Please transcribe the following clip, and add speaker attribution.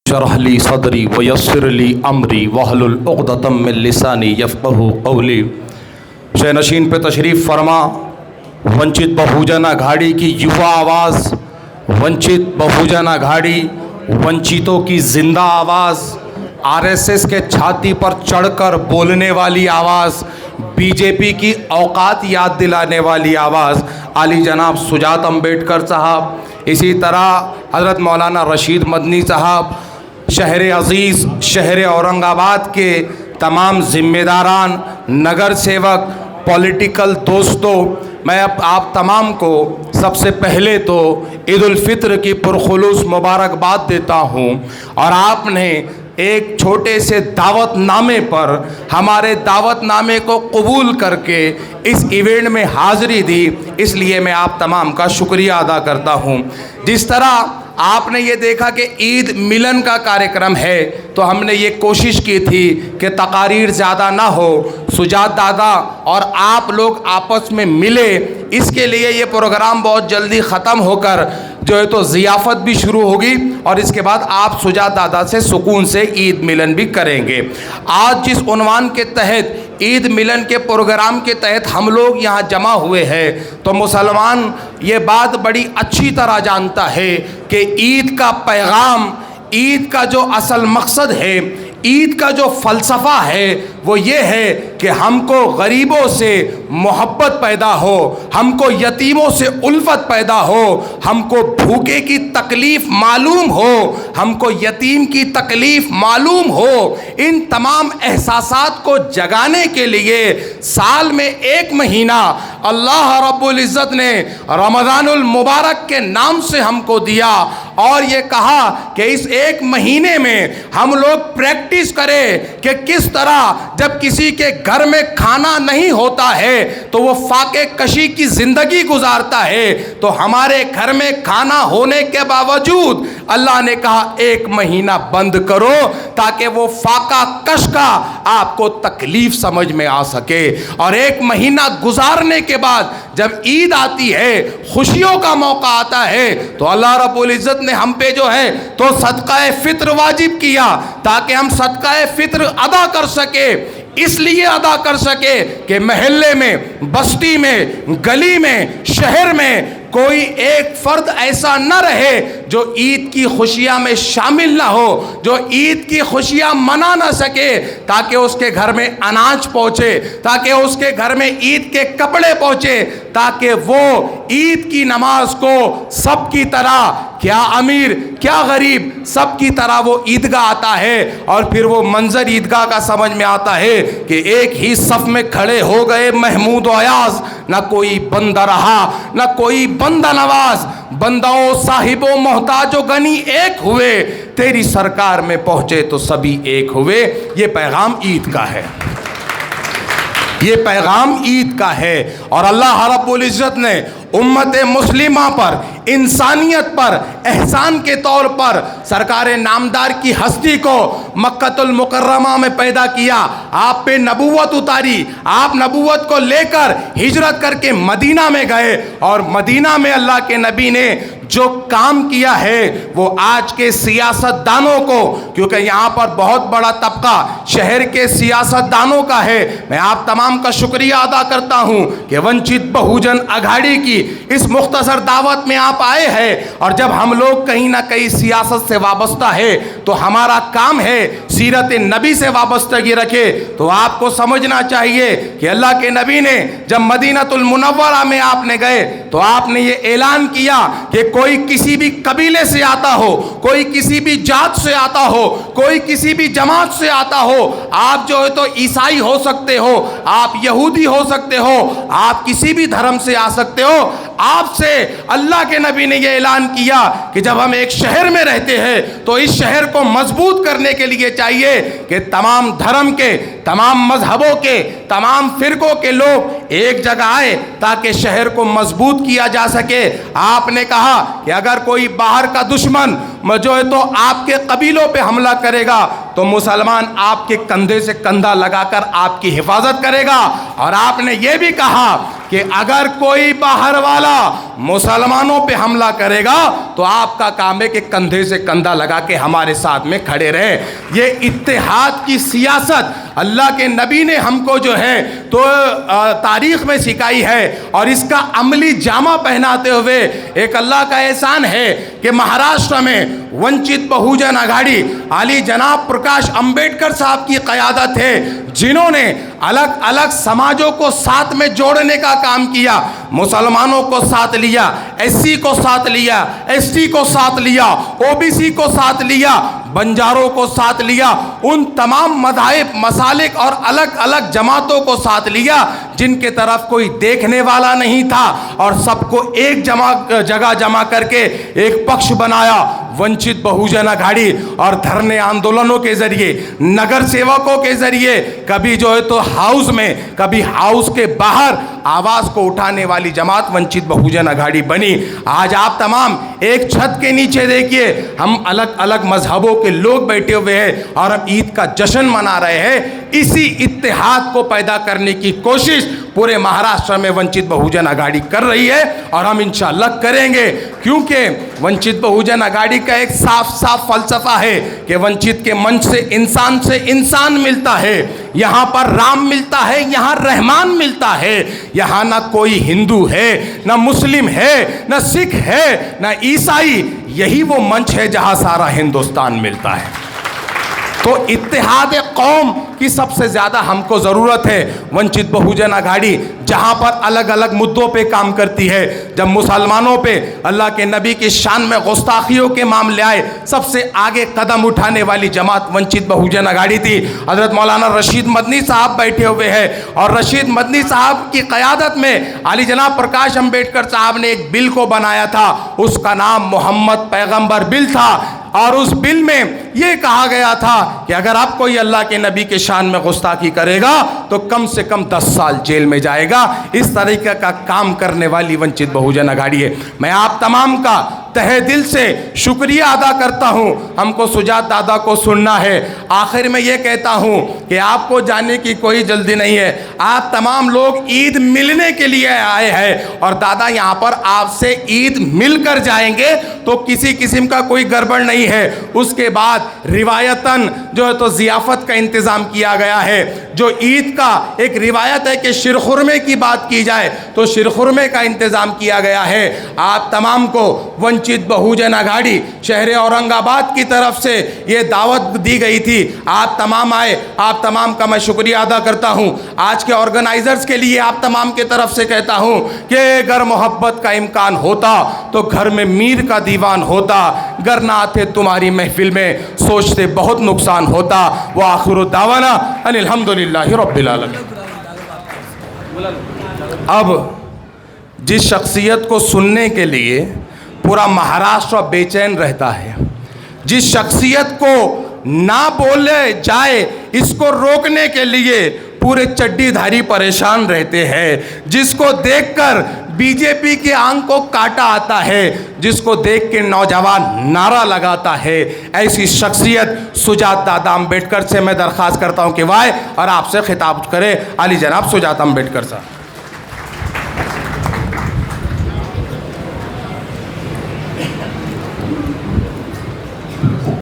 Speaker 1: شرح لی صدری ویسر لی امری واحلل عقدۃ من لسانی یفقہوا قولی۔ شہ نشین پہ تشریف فرما ونچت بہوجن اگھاڑی کی یووا آواز، ونچت بہوجن اگھاڑی ونچتوں کی زندہ آواز، آر ایس ایس کے چھاتی پر چڑھ کر بولنے والی آواز، بی جے پی کی اوقات یاد دلانے والی آواز عالی جناب سجات امبیڈکر صاحب، اسی طرح حضرت مولانا رشید مدنی صاحب، شہر عزیز شہر اورنگ آباد کے تمام ذمہ داران، نگر سیوک، پولیٹیکل دوستوں، میں آپ تمام کو سب سے پہلے تو عید الفطر کی پرخلوص مبارکباد دیتا ہوں۔ اور آپ نے ایک چھوٹے سے دعوت نامے پر ہمارے دعوت نامے کو قبول کر کے اس ایونٹ میں حاضری دی، اس لیے میں آپ تمام کا شکریہ ادا کرتا ہوں۔ جس طرح آپ نے یہ دیکھا کہ عید ملن کا کارکرم ہے، تو ہم نے یہ کوشش کی تھی کہ تقاریر زیادہ نہ ہو، سجات دادا اور آپ لوگ آپس میں ملے، اس کے لیے یہ پروگرام بہت جلدی ختم ہو کر جو ہے تو ضیافت بھی شروع ہوگی، اور اس کے بعد آپ سجات دادا سے سکون سے عید ملن بھی کریں گے۔ آج جس عنوان کے تحت عید ملن کے پروگرام کے تحت ہم لوگ یہاں جمع ہوئے ہیں، تو مسلمان یہ بات بڑی اچھی طرح جانتا ہے کہ عید کا پیغام، عید کا جو اصل مقصد ہے، عید کا جو فلسفہ ہے وہ یہ ہے کہ ہم کو غریبوں سے محبت پیدا ہو، ہم کو یتیموں سے الفت پیدا ہو، ہم کو بھوکے کی تکلیف معلوم ہو، ہم کو یتیم کی تکلیف معلوم ہو۔ ان تمام احساسات کو جگانے کے لیے سال میں ایک مہینہ اللہ رب العزت نے رمضان المبارک کے نام سے ہم کو دیا، اور یہ کہا کہ اس ایک مہینے میں ہم لوگ پریکٹس کریں کہ کس طرح جب کسی کے گھر میں کھانا نہیں ہوتا ہے تو وہ فاقے کشی کی زندگی گزارتا ہے، تو ہمارے گھر میں کھانا ہونے کے باوجود اللہ نے کہا ایک مہینہ بند کرو تاکہ وہ فاقہ کش کا آپ کو تکلیف سمجھ میں آ سکے۔ اور ایک مہینہ گزارنے کے بعد جب عید آتی ہے، خوشیوں کا موقع آتا ہے، تو اللہ رب العزت نے ہم پہ جو ہے تو صدقہ فطر واجب کیا تاکہ ہم صدقہ فطر ادا کر سکے۔ اس لیے ادا کر سکے کہ محلے میں، بستی میں، گلی میں، شہر میں کوئی ایک فرد ایسا نہ رہے جو عید کی خوشیاں میں شامل نہ ہو، جو عید کی خوشیاں منا نہ سکے، تاکہ اس کے گھر میں اناج پہنچے، تاکہ اس کے گھر میں عید کے کپڑے پہنچے، تاکہ وہ عید کی نماز کو سب کی طرح، کیا امیر کیا غریب، سب کی طرح وہ عیدگاہ آتا ہے، اور پھر وہ منظر عیدگاہ کا سمجھ میں آتا ہے کہ ایک ہی صف میں کھڑے ہو گئے محمود و ایاز، نہ کوئی بندہ رہا نہ کوئی بندہ نواز، بندوں صاحب و محتاج و غنی ایک ہوئے، تیری سرکار میں پہنچے تو سبھی ایک ہوئے۔ یہ پیغام عید کا ہے، یہ پیغام عید کا ہے۔ اور اللہ رب العزت نے امت مسلمہ پر، انسانیت پر احسان کے طور پر سرکار نامدار کی ہستی کو مکہ المکرمہ میں پیدا کیا، آپ پہ نبوت اتاری، آپ نبوت کو لے کر ہجرت کر کے مدینہ میں گئے، اور مدینہ میں اللہ کے نبی نے جو کام کیا ہے وہ آج کے سیاست دانوں کو، کیونکہ یہاں پر بہت بڑا طبقہ شہر کے سیاست دانوں کا ہے، میں آپ تمام کا شکریہ ادا کرتا ہوں کہ ونچت بہوجن اگھاڑی کی اس مختصر دعوت میں آپ آئے ہیں۔ اور جب ہم لوگ کہیں نہ کہیں سیاست سے وابستہ ہے تو ہمارا کام ہے سیرت نبی سے وابستگی رکھے، تو آپ کو سمجھنا چاہیے کہ اللہ کے نبی نے جب مدینہ المنورہ میں آپ نے گئے تو آپ نے یہ اعلان کیا کہ کوئی کسی بھی قبیلے سے آتا ہو، کوئی کسی بھی جات سے آتا ہو، کوئی کسی بھی جماعت سے آتا ہو، آپ جو ہے تو عیسائی ہو سکتے ہو، آپ یہودی ہو سکتے ہو، آپ کسی بھی دھرم سے آ سکتے ہو، آپ سے اللہ کے نبی نے یہ اعلان کیا کہ جب ہم ایک شہر میں رہتے ہیں تو اس شہر کو مضبوط کرنے کے لیے چاہیے کہ تمام دھرم کے، تمام مذہبوں کے، تمام فرقوں کے لوگ ایک جگہ آئے تاکہ شہر کو مضبوط کیا جا سکے۔ آپ نے کہا کہ اگر کوئی باہر کا دشمن جو ہے تو آپ کے قبیلوں پہ حملہ کرے گا تو مسلمان آپ کے کندھے سے کندھا لگا کر آپ کی حفاظت کرے گا، اور آپ نے یہ بھی کہا کہ اگر کوئی باہر والا مسلمانوں پہ حملہ کرے گا تو آپ کا کام ہے کہ کندھے سے کندھا لگا کے ہمارے ساتھ میں کھڑے رہے. یہ اتحاد کی سیاست اللہ کے نبی نے ہم کو جو ہے تو تاریخ میں سکھائی ہے, اور اس کا عملی جامہ پہناتے ہوئے ایک اللہ کا احسان ہے کہ مہاراشٹر میں ونچت بہوجن اگاڑی علی جناب پرکاش امبیڈکر صاحب کی قیادت ہے, جنہوں نے الگ الگ سماجوں کو ساتھ میں جوڑنے کا کام کیا. مسلمانوں کو ساتھ لیا, ایس سی کو ساتھ لیا, ایس ٹی کو ساتھ لیا, او بی سی کو ساتھ لیا, بنجاروں کو ساتھ لیا, ان تمام مذاہب مسالک اور الگ الگ جماعتوں کو ساتھ لیا جن کے طرف کوئی دیکھنے والا نہیں تھا, اور سب کو ایک جگہ جمع کر کے ایک پکش بنایا ونچت بہوجن اگاڑی. اور دھرنے آندولنوں کے ذریعے, نگر سیوکوں کے ذریعے, کبھی جو ہے تو ہاؤس میں, کبھی ہاؤس کے باہر آواز کو اٹھانے والی جماعت ونچت بہوجن اگاڑی بنی. آج آپ تمام ایک چھت کے نیچے دیکھیے, ہم الگ الگ مذہبوں کے لوگ بیٹھے ہوئے ہیں اور ہم عید کا جشن منا رہے ہیں. اسی اتحاد کو پیدا کرنے کی کوشش پورے مہاراشٹر میں ونچت بہوجن اگاڑی کر رہی ہے, اور ہم انشاءاللہ کریں گے, کیونکہ ونچت بہوجن اگاڑی کا ایک صاف صاف فلسفہ ہے کہ ونچت کے منچ سے انسان ملتا ہے. یہاں پر رام ملتا ہے, یہاں رحمان ملتا ہے. یہاں نہ کوئی ہندو ہے, نہ مسلم ہے, نہ سکھ ہے, نہ عیسائی. یہی وہ منچ ہے جہاں سارا ہندوستان ملتا ہے. تو اتحاد قوم کی سب سے زیادہ ہم کو ضرورت ہے. ونچت بہوجن اگاڑی جہاں پر الگ الگ مدوں پہ کام کرتی ہے, جب مسلمانوں پہ اللہ کے نبی کی شان میں گستاخیوں کے معاملے آئے, سب سے آگے قدم اٹھانے والی جماعت ونچت بہوجن اگاڑی تھی. حضرت مولانا رشید مدنی صاحب بیٹھے ہوئے ہیں, اور رشید مدنی صاحب کی قیادت میں علی جناب پرکاش امبیڈکر صاحب نے ایک بل کو بنایا تھا, اس کا نام محمد پیغمبر بل تھا. اور اس بل میں یہ کہا گیا تھا کہ اگر آپ کوئی اللہ کے نبی کے شان میں گستاخی کرے گا تو کم سے کم 10 سال جیل میں جائے گا. اس طریقے کا کام کرنے والی ونچت بہوجن اگاڑی ہے. میں آپ تمام کا تہہ دل سے شکریہ ادا کرتا ہوں. ہم کو سجات دادا کو سننا ہے. آخر میں یہ کہتا ہوں کہ آپ کو جانے کی کوئی جلدی نہیں ہے. آپ تمام لوگ عید ملنے کے لیے آئے ہیں, اور دادا یہاں پر آپ سے عید مل کر جائیں گے, تو کسی قسم کا کوئی گڑبڑ نہیں ہے. اس کے بعد روایتاً جو ہے تو ضیافت کا انتظام کیا گیا ہے. جو عید کا ایک روایت ہے کہ شیرخرمے کی بات کی جائے تو شیرخرمے کا انتظام کیا گیا ہے. آپ تمام کو ونچت بہوجن اگاڑی شہر اورنگ آباد کی طرف سے یہ دعوت دی گئی تھی. آپ تمام آئے, آپ تمام کا میں شکریہ ادا کرتا ہوں. آج کے آرگنائزرز کے لیے آپ تمام کی طرف سے کہتا ہوں کہ اگر محبت کا امکان ہوتا تو گھر میں میر کا دیوان ہوتا, گر نہ آتے تمہاری محفل میں سوچتے بہت نقصان ہوتا. وآخر دعوانا ان الحمدللہ رب العالمین. اب جس شخصیت کو سننے کے لیے پورا مہاراشٹر بے چین رہتا ہے, جس شخصیت کو نہ بولے جائے اس کو روکنے کے لیے پورے چڈی دھاری پریشان رہتے ہیں, جس کو دیکھ کر بی جے پی کے آنکھ کو کاٹا آتا ہے, جس کو دیکھ کے نوجوان نعرہ لگاتا ہے, ایسی شخصیت سجات دادا امبیڈکر سے میں درخواست کرتا ہوں کہ وہ آئے اور آپ سے خطاب کرے. علی جناب سجات امبیڈکر صاحب.